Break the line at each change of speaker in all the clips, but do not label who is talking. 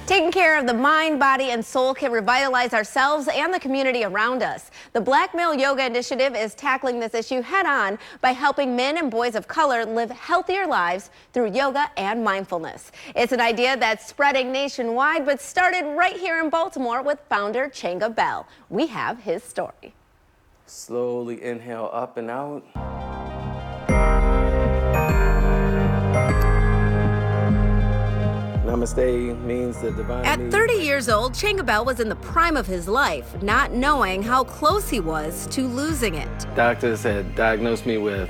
Taking care of the mind, body, and soul can revitalize ourselves and the community around us. The Black Male Yoga Initiative is tackling this issue head-on by helping men and boys of color live healthier lives through yoga and mindfulness. It's an idea that's spreading nationwide, but started right here in Baltimore with founder Changa Bell. We have his story.
Slowly inhale up and out. Namaste means the divine.
At 30 years old, Changa Bell was in the prime of his life, not knowing how close he was to losing it.
Doctors had diagnosed me with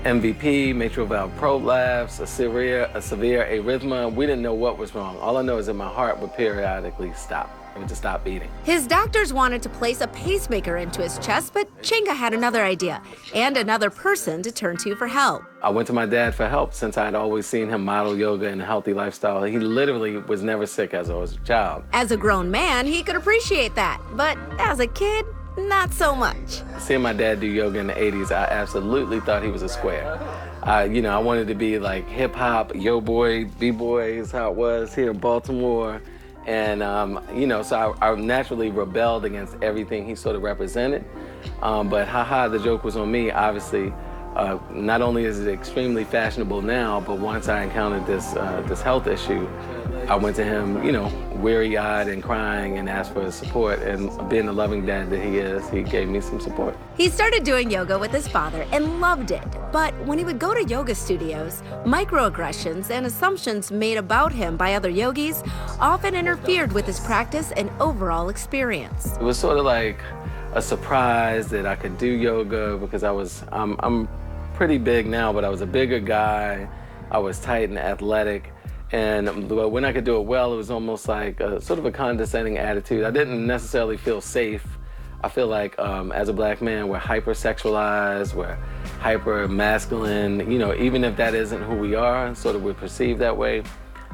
MVP, mitral valve prolapse, a severe arrhythmia. We didn't know what was wrong. All I know is that my heart would periodically stop. It would just stop beating.
His doctors wanted to place a pacemaker into his chest, but Changa had another idea and another person to turn to for help.
I went to my dad for help since I had always seen him model yoga and a healthy lifestyle. He literally was never sick as I was a child.
As a grown man, he could appreciate that, but as a kid, not so much.
Seeing my dad do yoga in the 80s, I absolutely thought he was a square. I wanted to be like hip hop, yo boy, b-boy is how it was here in Baltimore. And, so I naturally rebelled against everything he sort of represented. But haha, the joke was on me. Obviously, not only is it extremely fashionable now, but once I encountered this health issue, I went to him, weary-eyed and crying and asked for his support. And being the loving dad that he is, he gave me some support.
He started doing yoga with his father and loved it. But when he would go to yoga studios, microaggressions and assumptions made about him by other yogis often interfered with his practice and overall experience.
It was sort of like a surprise that I could do yoga because I'm pretty big now, but I was a bigger guy. I was tight and athletic. And when I could do it well, it was almost like sort of a condescending attitude. I didn't necessarily feel safe. I feel like as a black man, we're hypersexualized, we're hyper-masculine, even if that isn't who we are, sort of we're perceived that way.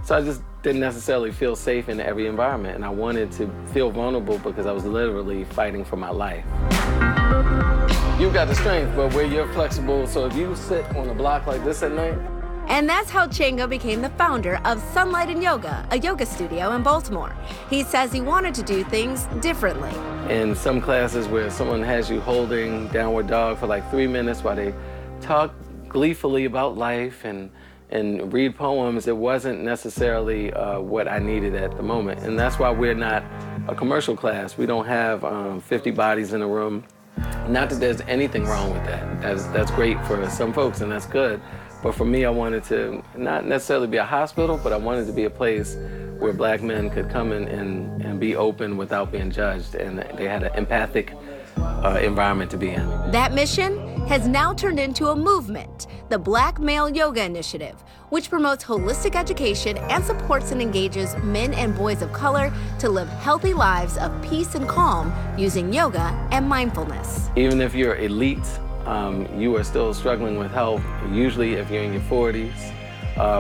So I just didn't necessarily feel safe in every environment, and I wanted to feel vulnerable because I was literally fighting for my life. You've got the strength, but where you're flexible, so if you sit on a block like this at night.
And that's how Changa became the founder of Sunlight and Yoga, a yoga studio in Baltimore. He says he wanted to do things differently.
In some classes where someone has you holding downward dog for like 3 minutes while they talk gleefully about life and read poems, it wasn't necessarily what I needed at the moment. And that's why we're not a commercial class. We don't have 50 bodies in a room. Not that there's anything wrong with that. That's great for some folks and that's good. But for me, I wanted to not necessarily be a hospital, but I wanted to be a place where black men could come in and be open without being judged, and they had an empathic environment to be in.
That mission has now turned into a movement, the Black Male Yoga Initiative, which promotes holistic education and supports and engages men and boys of color to live healthy lives of peace and calm using yoga and mindfulness.
Even if you're elite, you are still struggling with health, usually if you're in your 40s,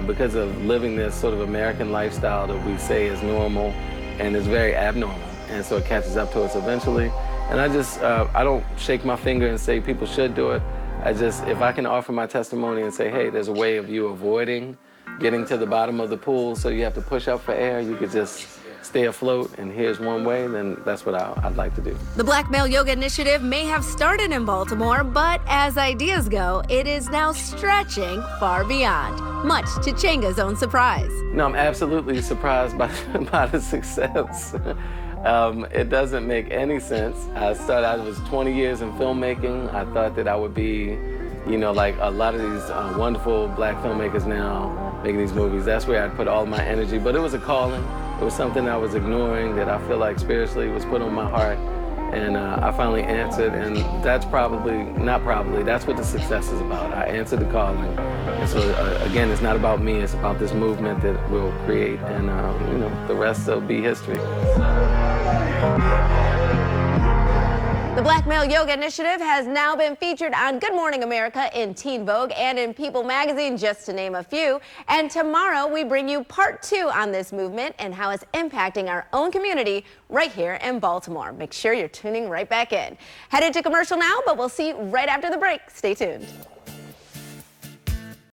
because of living this sort of American lifestyle that we say is normal and is very abnormal. And so it catches up to us eventually. And I don't shake my finger and say people should do it. If I can offer my testimony and say, hey, there's a way of you avoiding getting to the bottom of the pool so you have to push up for air, you could just stay afloat, and here's one way, then that's what I'd like to do.
The Black Male Yoga Initiative may have started in Baltimore, but as ideas go, it is now stretching far beyond, much to Changa's own surprise.
No, I'm absolutely surprised by the success. It doesn't make any sense. I was 20 years in filmmaking. I thought that I would be, like a lot of these wonderful black filmmakers now making these movies. That's where I'd put all my energy, but it was a calling. It was something I was ignoring that I feel like spiritually was put on my heart, and I finally answered, and that's that's what the success is about. I answered the calling, and so again, it's not about me, it's about this movement that we'll create, and the rest will be history.
The Black Male Yoga Initiative has now been featured on Good Morning America, in Teen Vogue, and in People magazine, just to name a few. And tomorrow we bring you part 2 on this movement and how it's impacting our own community right here in Baltimore. Make sure you're tuning right back in. Headed to commercial now, but we'll see you right after the break. Stay tuned.